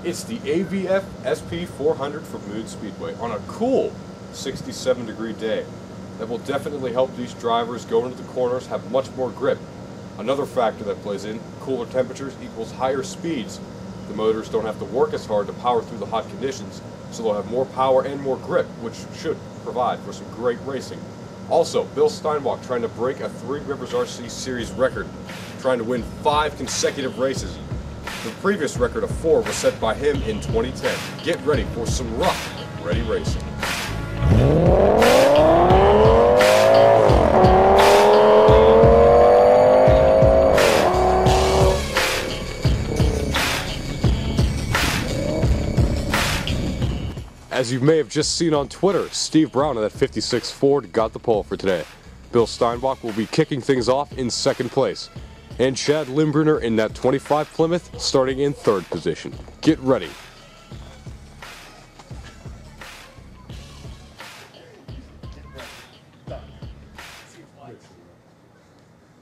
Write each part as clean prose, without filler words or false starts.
It's the AVFSP 400 from Moon Speedway on a cool 67-degree day. That will definitely help these drivers go into the corners have much more grip. Another factor that plays in, cooler temperatures equals higher speeds. The motors don't have to work as hard to power through the hot conditions, so they'll have more power and more grip, which should provide for some great racing. Also, Bill Steinbach trying to break a Three Rivers RC Series record, trying to win 5 consecutive races. The previous record of 4 was set by him in 2010. Get ready for some rough, ready racing. As you may have just seen on Twitter, Steve Brown of that 56 Ford got the pole for today. Bill Steinbach will be kicking things off in second place. And Chad Limbrunner in that 25 Plymouth starting in third position. Get ready.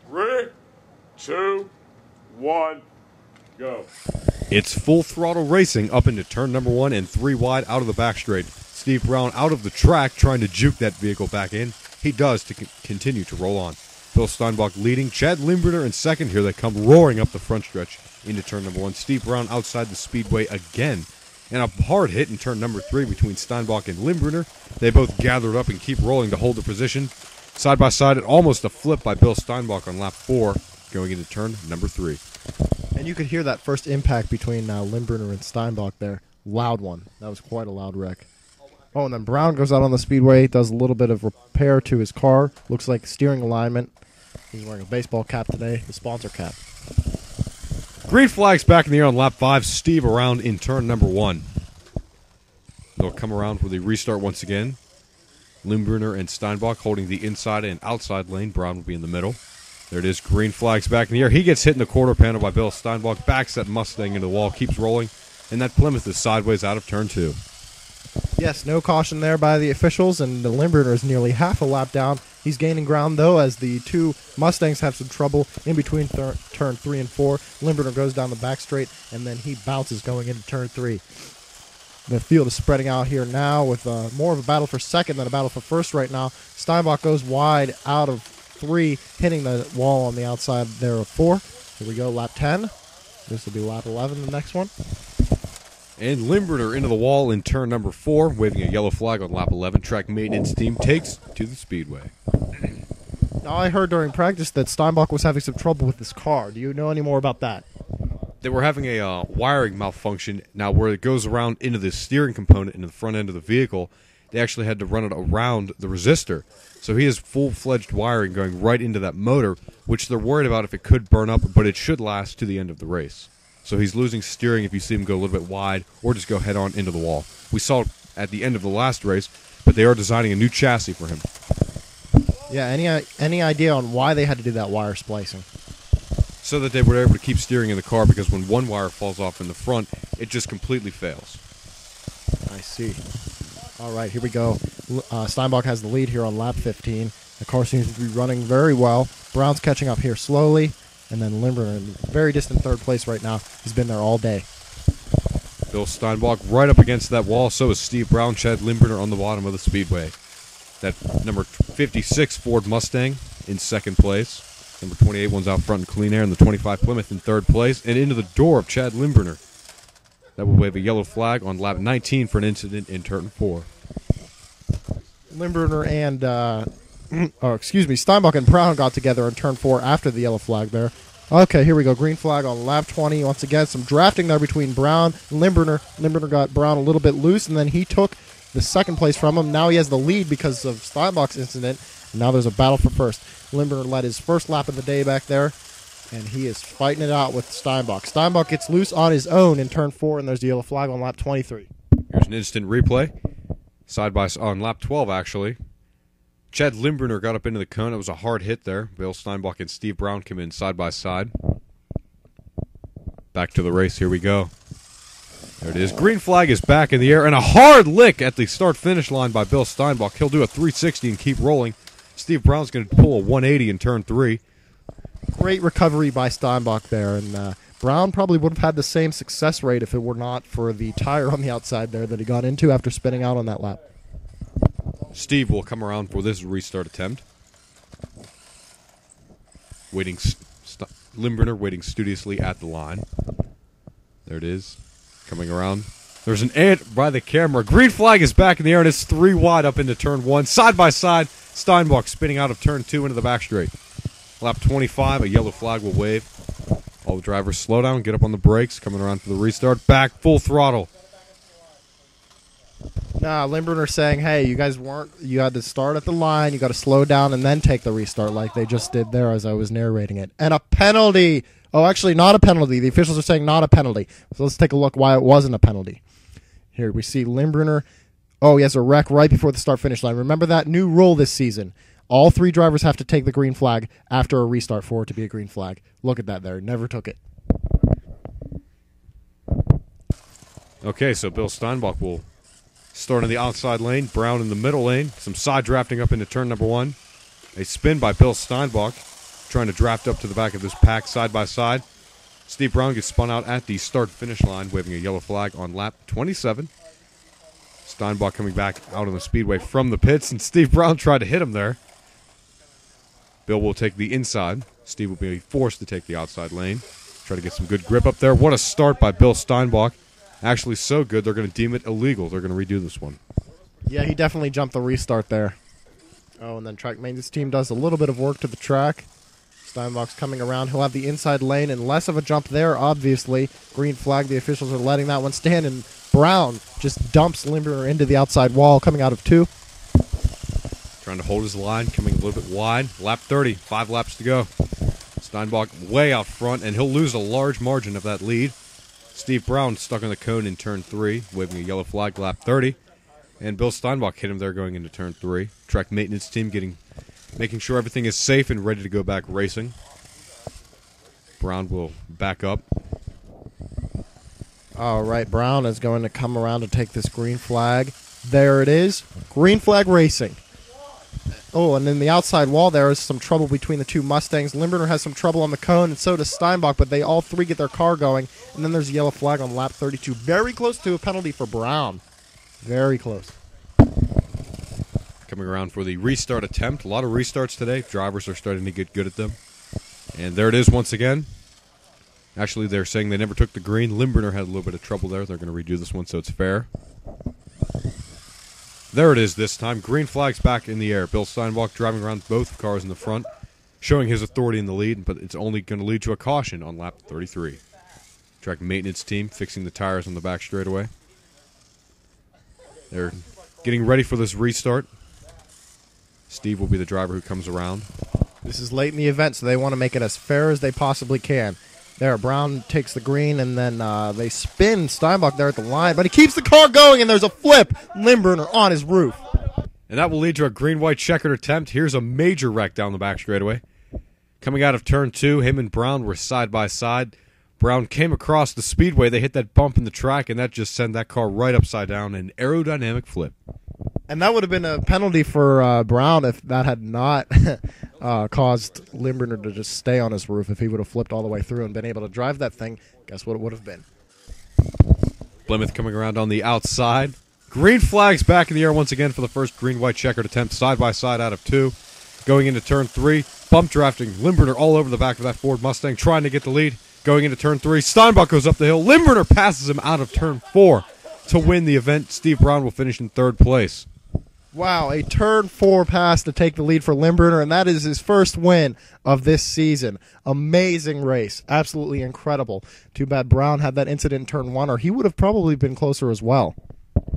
Three, 2, 1, go. It's full throttle racing up into turn number 1 and 3 wide out of the back straight. Steve Brown out of the track trying to juke that vehicle back in. He does to continue to roll on. Bill Steinbach leading, Chad Limbrunner in second. Here they come roaring up the front stretch into turn number 1. Steve Brown outside the speedway again. And a hard hit in turn number 3 between Steinbach and Limbrunner. They both gathered up and keep rolling to hold the position. Side by side, almost a flip by Bill Steinbach on lap 4 going into turn number 3. And you could hear that first impact between Limbrunner and Steinbach there. Loud one. That was quite a loud wreck. Oh, and then Brown goes out on the speedway, does a little bit of repair to his car. Looks like steering alignment. He's wearing a baseball cap today, the sponsor cap. Green flag's back in the air on lap 5. Steve around in turn number 1. They'll come around for the restart once again. Limbrunner and Steinbach holding the inside and outside lane. Brown will be in the middle. There it is. Green flag's back in the air. He gets hit in the quarter panel by Bill Steinbach. Backs that Mustang into the wall. Keeps rolling. And that Plymouth is sideways out of turn 2. Yes, no caution there by the officials, and the Limbrunner is nearly half a lap down. He's gaining ground, though, as the two Mustangs have some trouble in between turn 3 and 4. Limbrunner goes down the back straight, and then he bounces going into turn 3. The field is spreading out here now with more of a battle for second than a battle for first right now. Steinbach goes wide out of 3, hitting the wall on the outside there of 4. Here we go, lap 10. This will be lap 11, the next one. And Limbrunner into the wall in turn number 4, waving a yellow flag on lap 11. Track maintenance team takes to the speedway. Now, I heard during practice that Steinbach was having some trouble with his car. Do you know any more about that? They were having a wiring malfunction. Now, where it goes around into the steering component into the front end of the vehicle, they actually had to run it around the resistor. So he has full-fledged wiring going right into that motor, which they're worried about if it could burn up, but it should last to the end of the race. So he's losing steering if you see him go a little bit wide or just go head-on into the wall. We saw it at the end of the last race, but they are designing a new chassis for him. Yeah, any idea on why they had to do that wire splicing? So that they were able to keep steering in the car, because when one wire falls off in the front, it just completely fails. I see. All right, here we go. Steinbach has the lead here on lap 15. The car seems to be running very well. Brown's catching up here slowly. And then Limbrunner in very distant third place right now. He's been there all day. Bill Steinbach right up against that wall. So is Steve Brown. Chad Limbrunner on the bottom of the speedway. That number 56 Ford Mustang in second place. Number 28 one's out front in clean air. And the 25 Plymouth in third place. And into the door of Chad Limbrunner. That will wave a yellow flag on lap 19 for an incident in turn 4. Limbrunner and... Steinbach and Brown got together in turn 4 after the yellow flag there. Okay, here we go. Green flag on lap 20. Once again, some drafting there between Brown and Limbrunner. Limbrunner got Brown a little bit loose, and then he took the second place from him. Now he has the lead because of Steinbach's incident. And now there's a battle for first. Limbrunner led his first lap of the day back there, and he is fighting it out with Steinbach. Steinbach gets loose on his own in turn 4, and there's the yellow flag on lap 23. Here's an instant replay. On lap 12, actually. Chad Limbrunner got up into the cone. It was a hard hit there. Bill Steinbach and Steve Brown came in side by side. Back to the race. Here we go. There it is. Green flag is back in the air. And a hard lick at the start-finish line by Bill Steinbach. He'll do a 360 and keep rolling. Steve Brown's going to pull a 180 in turn 3. Great recovery by Steinbach there. And Brown probably would have had the same success rate if it were not for the tire on the outside there that he got into after spinning out on that lap. Steve will come around for this restart attempt. Limburner waiting studiously at the line. There it is. Coming around. There's an ant by the camera. Green flag is back in the air, and it's 3 wide up into turn 1. Side by side, Steinbach spinning out of turn 2 into the back straight. Lap 25, a yellow flag will wave. All the drivers slow down, get up on the brakes, coming around for the restart. Back, full throttle. Nah, Limburner saying, hey, you had to start at the line, you got to slow down and then take the restart like they just did there as I was narrating it. And a penalty! Oh, actually, not a penalty. The officials are saying not a penalty. So let's take a look why it wasn't a penalty. Here we see Limburner. Oh, he has a wreck right before the start-finish line. Remember that new rule this season. All 3 drivers have to take the green flag after a restart for it to be a green flag. Look at that there. Never took it. Okay, so Bill Steinbach will start in the outside lane. Brown in the middle lane. Some side drafting up into turn number 1. A spin by Bill Steinbach, trying to draft up to the back of this pack side by side. Steve Brown gets spun out at the start-finish line, waving a yellow flag on lap 27. Steinbach coming back out on the speedway from the pits, and Steve Brown tried to hit him there. Bill will take the inside. Steve will be forced to take the outside lane. Try to get some good grip up there. What a start by Bill Steinbach. Actually so good, they're going to deem it illegal. They're going to redo this one. Yeah, he definitely jumped the restart there. Oh, and then track maintenance team does a little bit of work to the track. Steinbach's coming around. He'll have the inside lane and less of a jump there, obviously. Green flag, the officials are letting that one stand, and Brown just dumps Limburner into the outside wall, coming out of 2. Trying to hold his line, coming a little bit wide. Lap 30, 5 laps to go. Steinbach way out front, and he'll lose a large margin of that lead. Steve Brown stuck on the cone in turn 3, waving a yellow flag, lap 30. And Bill Steinbach hit him there going into turn 3. Track maintenance team making sure everything is safe and ready to go back racing. Brown will back up. All right, Brown is going to come around to take this green flag. There it is. Green flag racing. Oh, and then the outside wall there is some trouble between the 2 Mustangs. Limburner has some trouble on the cone, and so does Steinbach, but they all 3 get their car going. And then there's a yellow flag on lap 32. Very close to a penalty for Brown. Very close. Coming around for the restart attempt. A lot of restarts today. Drivers are starting to get good at them. And there it is once again. Actually, they're saying they never took the green. Limburner had a little bit of trouble there. They're going to redo this one so it's fair. There it is this time. Green flag's back in the air. Bill Steinbach driving around both cars in the front, showing his authority in the lead, but it's only going to lead to a caution on lap 33. Track maintenance team fixing the tires on the back straightaway. They're getting ready for this restart. Steve will be the driver who comes around. This is late in the event, so they want to make it as fair as they possibly can. There, Brown takes the green, and then they spin Steinbach there at the line, but he keeps the car going, and there's a flip. Limburner on his roof. And that will lead to a green-white checkered attempt. Here's a major wreck down the back straightaway. Coming out of turn 2, him and Brown were side by side. Brown came across the speedway. They hit that bump in the track, and that just sent that car right upside down, an aerodynamic flip. And that would have been a penalty for Brown if that had not caused Limburner to just stay on his roof. If he would have flipped all the way through and been able to drive that thing, guess what it would have been? Plymouth coming around on the outside. Green flags back in the air once again for the first green-white checkered attempt, side by side out of 2. Going into turn 3, bump drafting. Limburner all over the back of that Ford Mustang, trying to get the lead. Going into turn 3, Steinbach goes up the hill. Limburner passes him out of turn 4 to win the event. Steve Brown will finish in 3rd place. Wow, a turn 4 pass to take the lead for Limburner, and that is his first win of this season. Amazing race. Absolutely incredible. Too bad Brown had that incident in turn 1, or he would have probably been closer as well.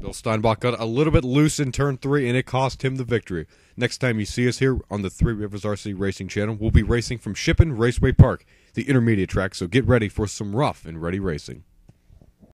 Bill Steinbach got a little bit loose in turn 3, and it cost him the victory. Next time you see us here on the Three Rivers RC Racing channel, we'll be racing from Shippen Raceway Park, the intermediate track, so get ready for some rough and ready racing.